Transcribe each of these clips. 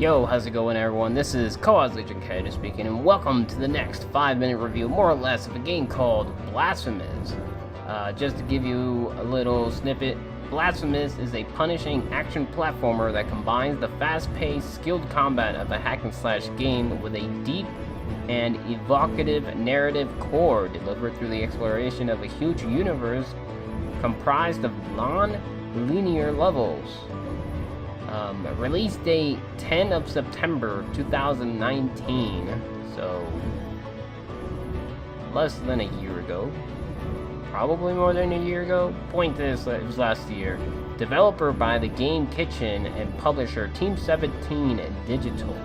Yo, how's it going everyone? This is Co-Oz Legion Kaido speaking, and welcome to the next 5-minute review, more or less, of a game called Blasphemous. Just to give you a little snippet, Blasphemous is a punishing action platformer that combines the fast-paced, skilled combat of a hack-and-slash game with a deep and evocative narrative core delivered through the exploration of a huge universe comprised of non-linear levels. Release date 10 of September 2019, so less than a year ago. Probably more than a year ago. Point is, it was last year. Developer by the Game Kitchen and publisher Team 17 Digital.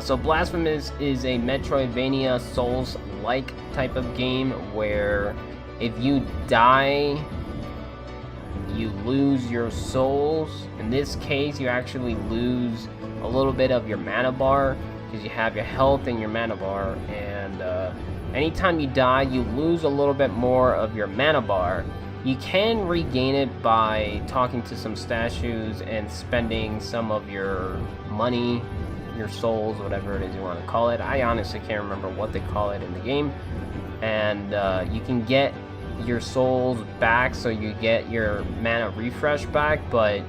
So Blasphemous is a Metroidvania Souls-like type of game where if you die, you lose your souls. In this case, you actually lose a little bit of your mana bar because you have your health and your mana bar, and anytime you die, you lose a little bit more of your mana bar. You can regain it by talking to some statues and spending some of your money, your souls, whatever it is you want to call it. I honestly can't remember what they call it in the game. And you can get your souls back, so you get your mana refresh back, but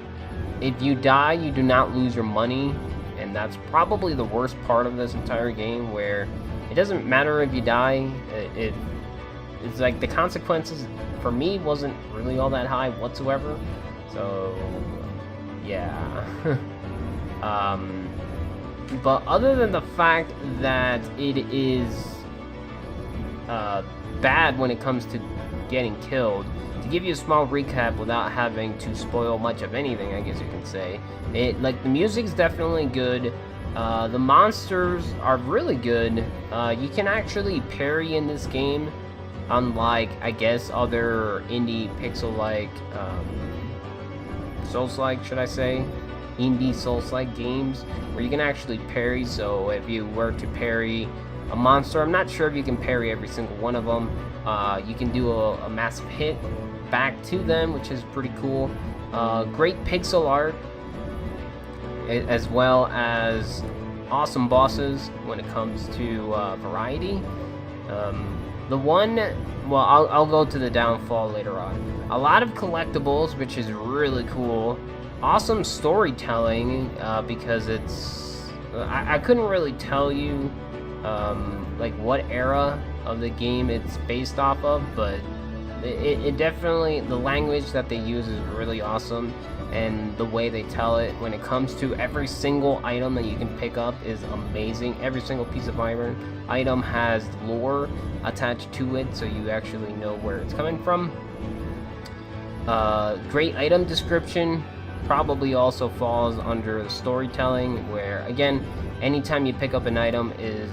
if you die, you do not lose your money, and that's probably the worst part of this entire game, where it doesn't matter if you die. It's like the consequences for me wasn't really all that high whatsoever, so yeah. But other than the fact that it is bad when it comes to getting killed, to give you a small recap without having to spoil much of anything, I guess you can say, the music's definitely good. The monsters are really good. You can actually parry in this game, unlike, I guess, other indie pixel-like, Souls-like, should I say? Indie Souls-like games, where you can actually parry. So if you were to parry a monster, I'm not sure if you can parry every single one of them. You can do a massive hit back to them, which is pretty cool. Great pixel art, as well as awesome bosses when it comes to variety. I'll go to the downfall later on. A lot of collectibles, which is really cool. Awesome storytelling, because I couldn't really tell you like what era of the game it's based off of, but it definitely, the language that they use is really awesome, and the way they tell it when it comes to every single item that you can pick up is amazing. Every single piece of item has lore attached to it, so you actually know where it's coming from. Great item description probably also falls under the storytelling, where again, anytime you pick up an item is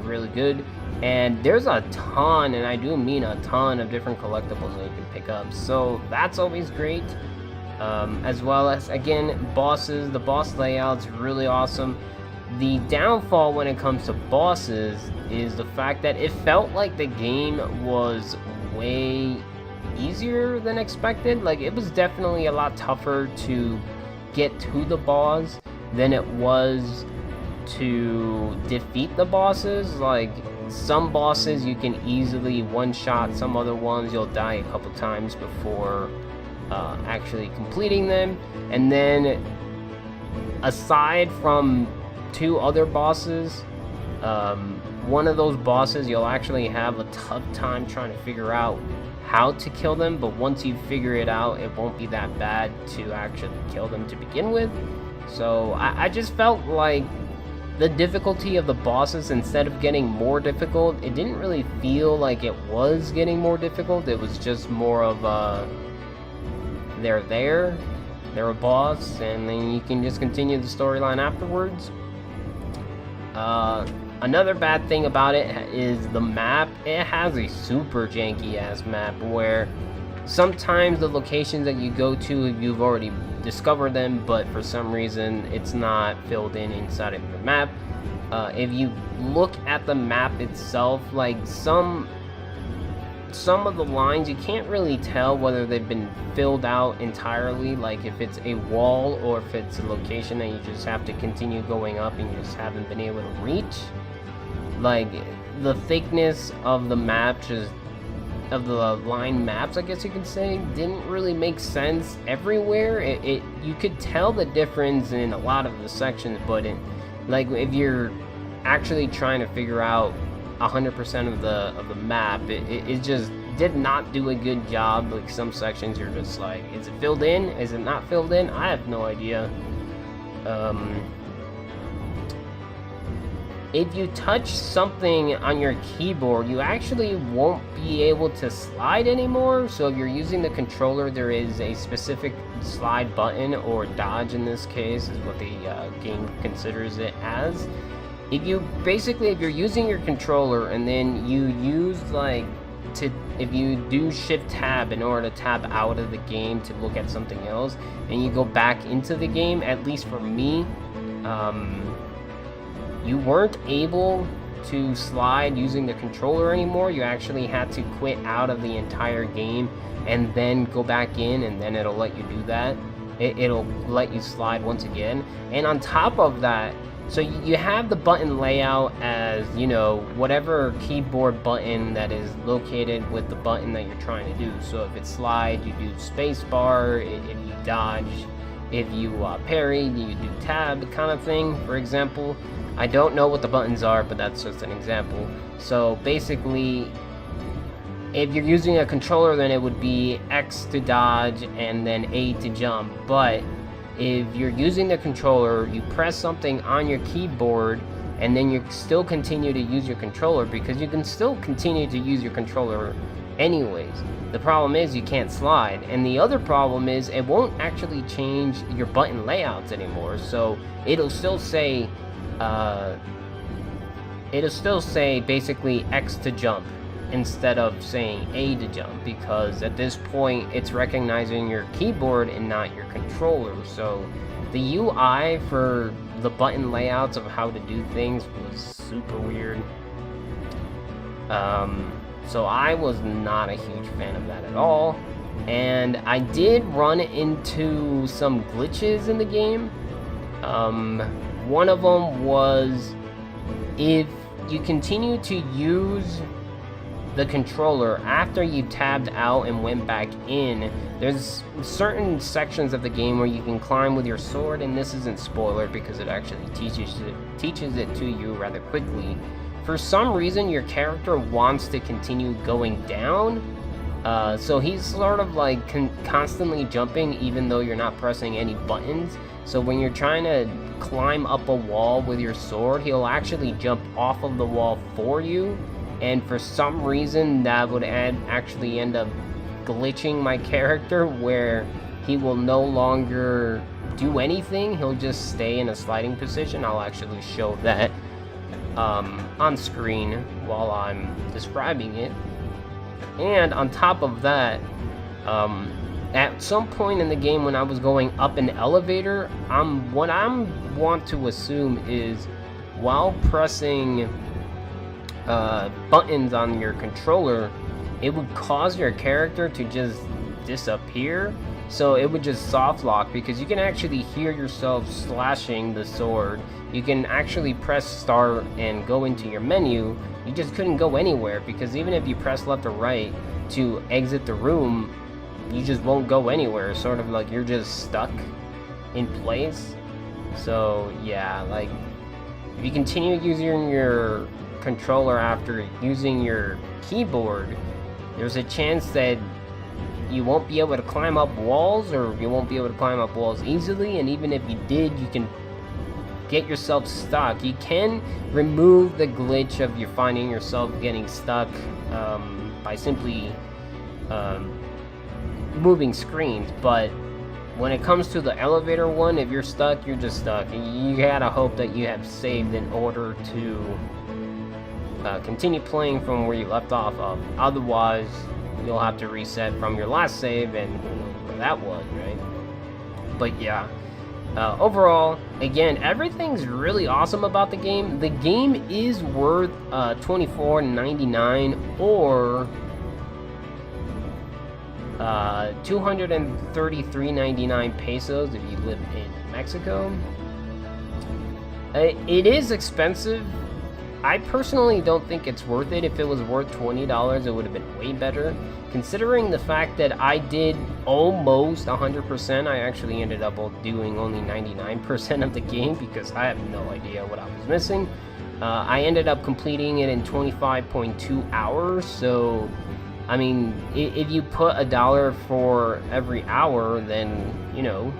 really good. And there's a ton, and I do mean a ton, of different collectibles that you can pick up, so that's always great. As well as, again, bosses. The boss layout's really awesome. The downfall when it comes to bosses is the fact that it felt like the game was way easier than expected. Like, it was definitely a lot tougher to get to the boss than it was to defeat the bosses. Like, some bosses you can easily one-shot, some other ones you'll die a couple times before actually completing them. And then, aside from two other bosses, one of those bosses you'll actually have a tough time trying to figure out how to kill them, but once you figure it out, it won't be that bad to actually kill them to begin with. So I just felt like the difficulty of the bosses, instead of getting more difficult, it didn't really feel like it was getting more difficult. It was just more of they're a boss, and then you can just continue the storyline afterwards. Another bad thing about it is the map. It has a super janky ass map, where sometimes the locations that you go to, you've already discovered them, but for some reason it's not filled in inside of the map. If you look at the map itself, like some some of the lines, you can't really tell whether they've been filled out entirely, like if it's a wall or if it's a location that you just have to continue going up and you just haven't been able to reach. Like, the thickness of the map, just of the line maps, I guess you could say, didn't really make sense everywhere. You could tell the difference in a lot of the sections, but like if you're actually trying to figure out 100% of the map, it just did not do a good job. Like, some sections you're just like, is it filled in? Is it not filled in? I have no idea. If you touch something on your keyboard, you actually won't be able to slide anymore. So if you're using the controller, there is a specific slide button, or dodge in this case is what the game considers it as. If you're using your controller and then you use if you do shift tab in order to tab out of the game to look at something else, and you go back into the game, at least for me, you weren't able to slide using the controller anymore. You actually had to quit out of the entire game and then go back in, and then it'll let you do that. It'll let you slide once again. And on top of that, so you have the button layout as, you know, whatever keyboard button that is located with the button that you're trying to do. So if it's slide, you do spacebar. If you dodge, if you parry, you do tab, kind of thing, for example. I don't know what the buttons are, but that's just an example. So basically, if you're using a controller, then it would be X to dodge and then A to jump. But if you're using the controller, you press something on your keyboard and then you still continue to use your controller, because you can still continue to use your controller anyways. The problem is you can't slide, and the other problem is it won't actually change your button layouts anymore. So it'll still say basically X to jump instead of saying A to jump, because at this point it's recognizing your keyboard and not your controller. So the UI for the button layouts of how to do things was super weird. So I was not a huge fan of that at all, and I did run into some glitches in the game. One of them was, if you continue to use the controller after you tabbed out and went back in, there's certain sections of the game where you can climb with your sword, and this isn't spoiler because it actually teaches it to you rather quickly. For some reason, your character wants to continue going down, so he's sort of like constantly jumping even though you're not pressing any buttons. So when you're trying to climb up a wall with your sword, he'll actually jump off of the wall for you, and for some reason that would actually end up glitching my character, where he will no longer do anything. He'll just stay in a sliding position. I'll actually show that on screen while I'm describing it. And on top of that, at some point in the game when I was going up an elevator, what I want to assume is, while pressing buttons on your controller, it would cause your character to just disappear. So it would just soft lock, because you can actually hear yourself slashing the sword. You can actually press start and go into your menu. You just couldn't go anywhere, because even if you press left or right to exit the room, you just won't go anywhere. Sort of like you're just stuck in place. So yeah, like, if you continue using your controller after using your keyboard, there's a chance that you won't be able to climb up walls, or you won't be able to climb up walls easily. And even if you did, you can get yourself stuck. You can remove the glitch of you finding yourself getting stuck by simply moving screens, but when it comes to the elevator one, if you're stuck, you're just stuck. You gotta hope that you have saved in order to continue playing from where you left off of. Otherwise, you'll have to reset from your last save, and where that was, right? But yeah, overall, again, everything's really awesome about the game. The game is worth $24.99 or $233.99 pesos if you live in Mexico. It is expensive. I personally don't think it's worth it. If it was worth $20, it would have been way better. Considering the fact that I did almost 100%, I actually ended up doing only 99% of the game because I have no idea what I was missing. I ended up completing it in 25.2 hours, so I mean, if you put $1 for every hour, then, you know,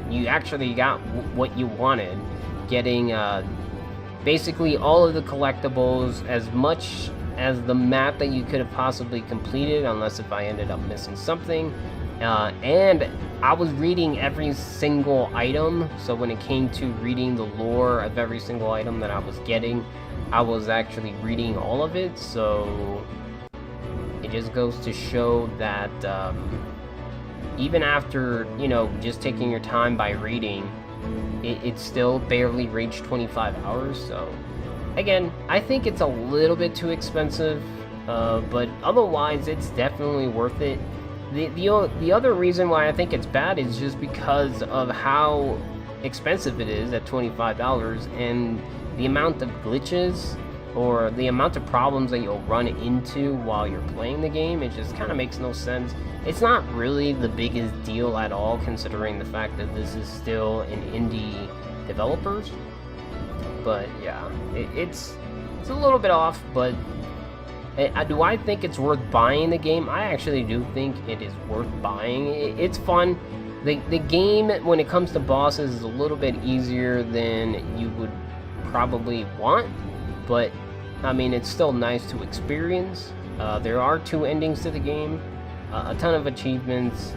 you actually got what you wanted. Getting basically all of the collectibles, as much as the map that you could have possibly completed, unless if I ended up missing something. And I was reading every single item, so when it came to reading the lore of every single item that I was getting, I was actually reading all of it, so it just goes to show that even after, you know, just taking your time by reading, it still barely reached 25 hours, so again, I think it's a little bit too expensive, but otherwise it's definitely worth it. The other reason why I think it's bad is just because of how expensive it is at $25 and the amount of glitches or the amount of problems that you'll run into while you're playing the game. It just kind of makes no sense. It's not really the biggest deal at all, considering the fact that this is still an indie developers. But yeah, it's a little bit off, but do I think it's worth buying the game? I actually do think it is worth buying. It's fun. The game, when it comes to bosses, is a little bit easier than you would probably want, but I mean, it's still nice to experience. There are 2 endings to the game, a ton of achievements,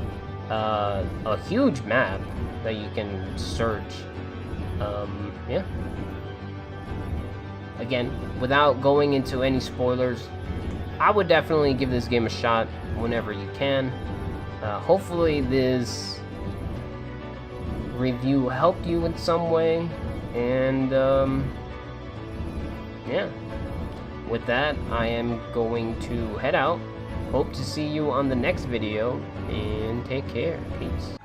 a huge map that you can search. Yeah. Again, without going into any spoilers, I would definitely give this game a shot whenever you can. Hopefully this review helped you in some way, and yeah. With that, I am going to head out. Hope to see you on the next video, and take care. Peace.